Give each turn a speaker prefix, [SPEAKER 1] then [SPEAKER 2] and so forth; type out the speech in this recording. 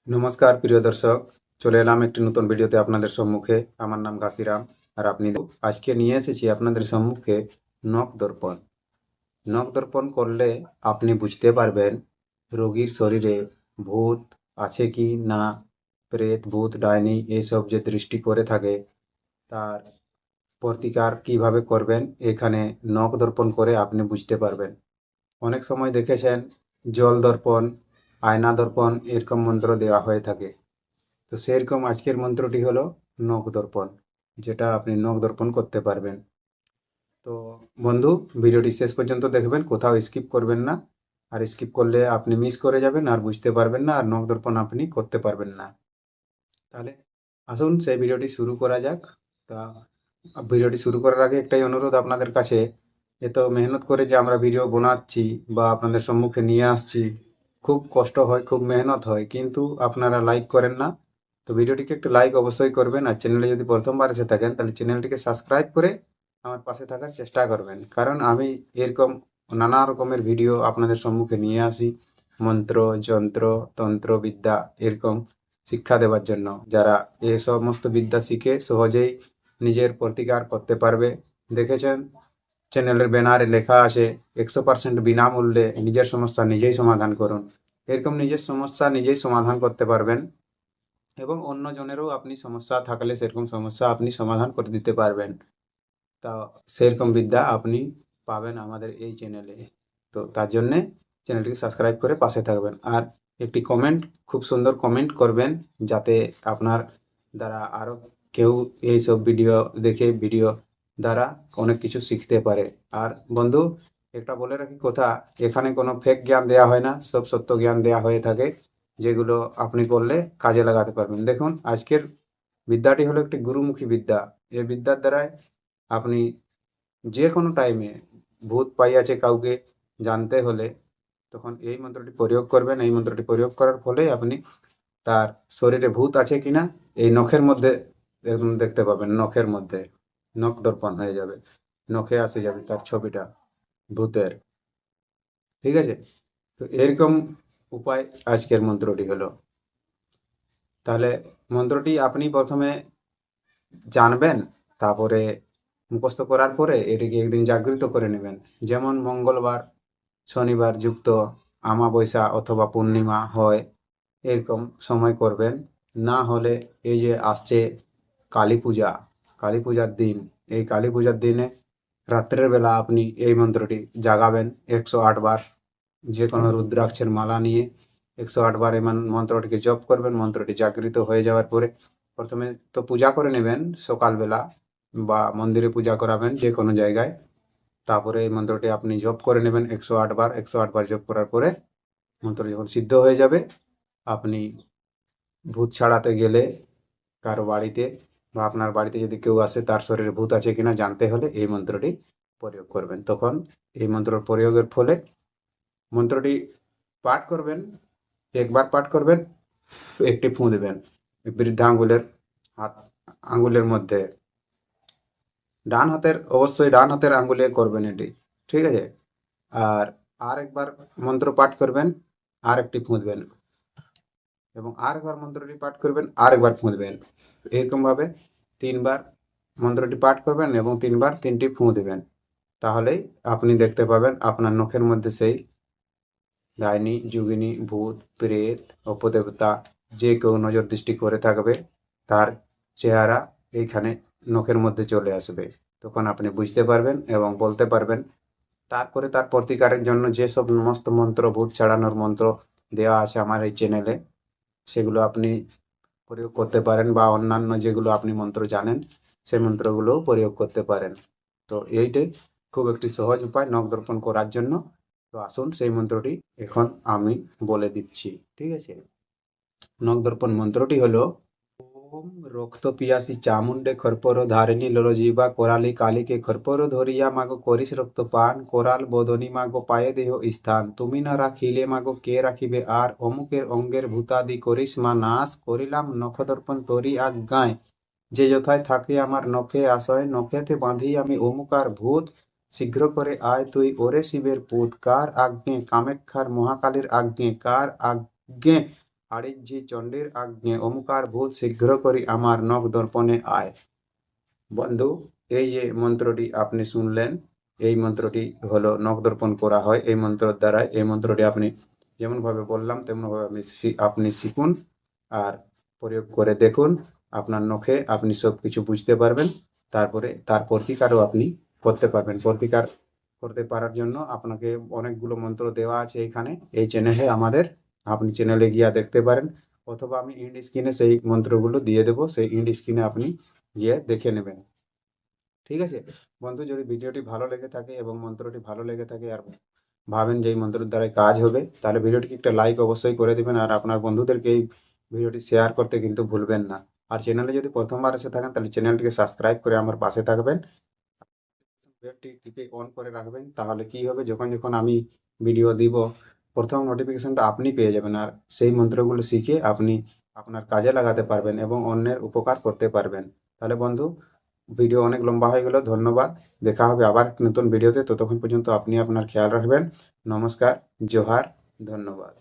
[SPEAKER 1] নমস্কার প্রিয় দর্শক, চলে এলাম একটি নতুন ভিডিওতে আপনাদের সম্মুখে। আমার নাম ঘাসিরাম, আর আজকে নিয়ে এসেছি আপনাদের সম্মুখে নখ দর্পণ। নখ দর্পণ করলে আপনি বুঝতে পারবেন রোগীর শরীরে ভূত আছে কি না, প্রেত ভূত ডাইনি এইসব যে দৃষ্টি করে থাকে তার প্রতিকার কিভাবে করবেন এখানে নখ দর্পণ করে আপনি বুঝতে পারবেন। অনেক সময় দেখেছেন জল দর্পণ, আয়না দর্পণ এরকম মন্ত্র দেওয়া হয়ে থাকে। তো সেরকম আজকের মন্ত্রটি হলো নখ দর্পণ, যেটা আপনি নখ দর্পণ করতে পারবেন। তো বন্ধু, ভিডিওটি শেষ পর্যন্ত দেখবেন, কোথাও স্কিপ করবেন না। আর স্কিপ করলে আপনি মিস করে যাবেন আর বুঝতে পারবেন না, আর নখ দর্পণ আপনি করতে পারবেন না। তাহলে আসুন সেই ভিডিওটি শুরু করা যাক। তা ভিডিওটি শুরু করার আগে একটাই অনুরোধ আপনাদের কাছে, এত মেহনত করে যে আমরা ভিডিও বানাচ্ছি বা আপনাদের সম্মুখে নিয়ে আসছি, খুব কষ্ট হয়, খুব মেহনত হয়, কিন্তু আপনারা লাইক করেন না। তো ভিডিওটিকে একটু লাইক অবশ্যই করবেন, আর চ্যানেলে যদি প্রথমবার এসে থাকেন তাহলে চ্যানেলটিকে সাবস্ক্রাইব করে আমার পাশে থাকার চেষ্টা করবেন, কারণ আমি এরকম নানা রকমের ভিডিও আপনাদের সম্মুখে নিয়ে আসি মন্ত্র, যন্ত্র, তন্ত্র বিদ্যা এরকম শিক্ষা দেওয়ার জন্য, যারা এই সমস্ত বিদ্যা শিখে সহজেই নিজের প্রতিকার করতে পারবে। দেখেছেন চ্যানেলের ব্যানারে লেখা আছে 100% বিনামূল্যে নিজের সমস্যা নিজেই সমাধান করুন। এরকম নিজের সমস্যা নিজেই সমাধান করতে পারবেন, এবং অন্যজনেরও আপনি সমস্যা থাকলে সেরকম সমস্যা আপনি সমাধান করে দিতে পারবেন। তা সেরকম বিদ্যা আপনি পাবেন আমাদের এই চ্যানেলে। তো তার জন্যে চ্যানেলটিকে সাবস্ক্রাইব করে পাশে থাকবেন, আর একটি কমেন্ট, খুব সুন্দর কমেন্ট করবেন, যাতে আপনার দ্বারা আরও কেউ এইসব ভিডিও দেখে ভিডিও দ্বারা অনেক কিছু শিখতে পারে। আর বন্ধু, একটা বলে রাখি কথা, এখানে কোনো ফেক জ্ঞান দেওয়া হয় না, সব সত্য জ্ঞান দেওয়া হয়ে থাকে, যেগুলো আপনি করলে কাজে লাগাতে পারবেন। দেখুন আজকের বিদ্যাটি হলো একটি গুরুমুখী বিদ্যা। এই বিদ্যার দ্বারাই আপনি যে কোনো টাইমে ভূত পাইয়াছে কাউকে জানতে হলে তখন এই মন্ত্রটি প্রয়োগ করবেন। এই মন্ত্রটি প্রয়োগ করার ফলে আপনি তার শরীরে ভূত আছে কিনা এই নখের মধ্যে একদম দেখতে পাবেন। নখের মধ্যে নখ দর্পণ হয়ে যাবে, নখে আসে যাবে তার ছবিটা ভূতের। ঠিক আছে, তো এরকম উপায় আজকের মন্ত্রটি হলো। তাহলে মন্ত্রটি আপনি প্রথমে জানবেন, তারপরে মুখস্থ করার পরে এটিকে একদিন জাগৃত করে নেবেন। যেমন মঙ্গলবার, শনিবার যুক্ত আমাবস্যা অথবা পূর্ণিমা হয় এরকম সময় করবেন। না হলে এই যে আসছে কালী পূজা, কালী পূজার দিন, এই কালী পূজার দিনে রাত্রের বেলা আপনি এই মন্ত্রটি জাগাবেন 108 বার। যে কোনো রুদ্রাক্ষের মালা নিয়ে 108 বার এই মন্ত্রটিকে জপ করবেন। মন্ত্রটি জাগৃত হয়ে যাওয়ার পরে প্রথমে তো পূজা করে নেবেন সকালবেলা, বা মন্দিরে পূজা করাবেন যে কোনো জায়গায়। তারপরে এই মন্ত্রটি আপনি জপ করে নেবেন 108 বার। 108 বার জপ করার পরে মন্ত্র যখন সিদ্ধ হয়ে যাবে, আপনি ভূত ছাড়াতে গেলে কারো বাড়িতে, বা আপনার বাড়িতে যদি কেউ আসে তার শরীরে ভূত আছে কিনা জানতে হলে এই মন্ত্রটি প্রয়োগ করবেন। তখন এই মন্ত্র প্রয়োগের ফলে মন্ত্রটি পাঠ করবেন, একবার পাঠ করবেন, একটি ফুঁ দেবেন বৃদ্ধা আঙ্গুলের হাত আঙ্গুলের মধ্যে। ডান হাতের, অবশ্যই ডান হাতের আঙ্গুলে করবেন এটি, ঠিক আছে। আর আরেকবার মন্ত্র পাঠ করবেন, আর একটি ফুঁ দেবেন, এবং আরেকবার মন্ত্রটি পাঠ করবেন, আরেকবার ফুঁ দেবেন। এরকমভাবে 3 বার মন্ত্রটি পাঠ করবেন এবং 3 বার 3টি ফুঁ দেবেন। তাহলেই আপনি দেখতে পাবেন আপনার নখের মধ্যে সেই ডাইনি, যোগিনী, ভূত, প্রেত, অপদেবতা যে কেউ নজর দৃষ্টি করে থাকবে তার চেহারা এইখানে নখের মধ্যে চলে আসবে। তখন আপনি বুঝতে পারবেন এবং বলতে পারবেন। তারপরে তার প্রতিকারের জন্য যেসব সমস্ত মন্ত্র, ভূত ছাড়ানোর মন্ত্র দেওয়া আছে আমার এই চ্যানেলে, সেগুলো আপনি প্রয়োগ করতে পারেন, বা অন্যান্য যেগুলো আপনি মন্ত্র জানেন সেই মন্ত্রগুলোও প্রয়োগ করতে পারেন। তো এইটাই খুব একটি সহজ উপায় নখ দর্পণ করার জন্য। তো আসুন সেই মন্ত্রটি এখন আমি বলে দিচ্ছি, ঠিক আছে। নখ দর্পণ মন্ত্রটি হলো ওম রক্ত পিয়াসী চামুণ্ডে খর্পর ধারিণী লোলজিবা কোরালি কালীকে খর্পর ধরিয়া মাগো করিস রক্ত পান কোরাল বদনী মাগো পায়ে দেহ স্থান তুমি না রাখিলে মাগো কে রাখিবে আর অমুকের অঙ্গের ভূতাদি করিস মা নাশ করিলাম নখদর্পণ তোরি আজ্ঞায় যে যথায় থাকে আমার নখে আশয় নখেতে বাঁধি আমি অমুকার ভূত শীঘ্র করে আয় তুই ওরে শিবের পুত কার আজ্ঞে কামাখ্যার মহাকালীর আজ্ঞে কার আজ্ঞে আড়িজ্ঝি চণ্ডীর আজ্ঞে অমুকার ভূত শীঘ্র করি আমার নখ দর্পণে আয়। বন্ধু, এই যে মন্ত্রটি আপনি শুনলেন, এই মন্ত্রটি হলো নখ দর্পণ করা হয় এই মন্ত্রের দ্বারা। এই মন্ত্রটি আপনি যেমনভাবে বললাম তেমনভাবে আপনি শিখুন আর প্রয়োগ করে দেখুন। আপনার নখে আপনি সব কিছু বুঝতে পারবেন, তারপরে তার প্রতিকারও আপনি করতে পারবেন। প্রতিকার করতে পারার জন্য আপনাকে অনেকগুলো মন্ত্র দেওয়া আছে এখানে এই চ্যানেলে আমাদের। আপনি চ্যানেলে গিয়ে দেখতে পারেন, অথবা আমি ইন্ড স্ক্রিনে সেই মন্ত্রগুলো দিয়ে দেবো, সেই ইন্ড স্ক্রিনে আপনি গিয়ে দেখে নেবেন। ঠিক আছে বন্ধু, যদি ভিডিওটি ভালো লেগে থাকে এবং মন্ত্রটি ভালো লেগে থাকে আর ভাবেন যে এই মন্ত্রের দ্বারা কাজ হবে, তাহলে ভিডিওটিকে একটা লাইক অবশ্যই করে দিবেন আর আপনার বন্ধুদেরকে এই ভিডিওটি শেয়ার করতে কিন্তু ভুলবেন না। আর চ্যানেলে যদি প্রথমবার এসে থাকেন তাহলে চ্যানেলটিকে সাবস্ক্রাইব করে আমার পাশে থাকবেন, বেলটি টিপে অন করে রাখবেন। তাহলে কি হবে, যখন যখন আমি ভিডিও দিব প্রথম নোটিফিকেশনটা আপনি পেয়ে যাবেন, আর সেই মন্ত্রগুলো শিখে আপনি আপনার কাজে লাগাতে পারবেন এবং অন্যের উপকার করতে পারবেন। তাহলে বন্ধু, ভিডিও অনেক লম্বা হয়ে গেল, ধন্যবাদ। দেখা হবে আবার নতুন ভিডিওতে, ততক্ষণ পর্যন্ত আপনি আপনার খেয়াল রাখবেন। নমস্কার, জোহার, ধন্যবাদ।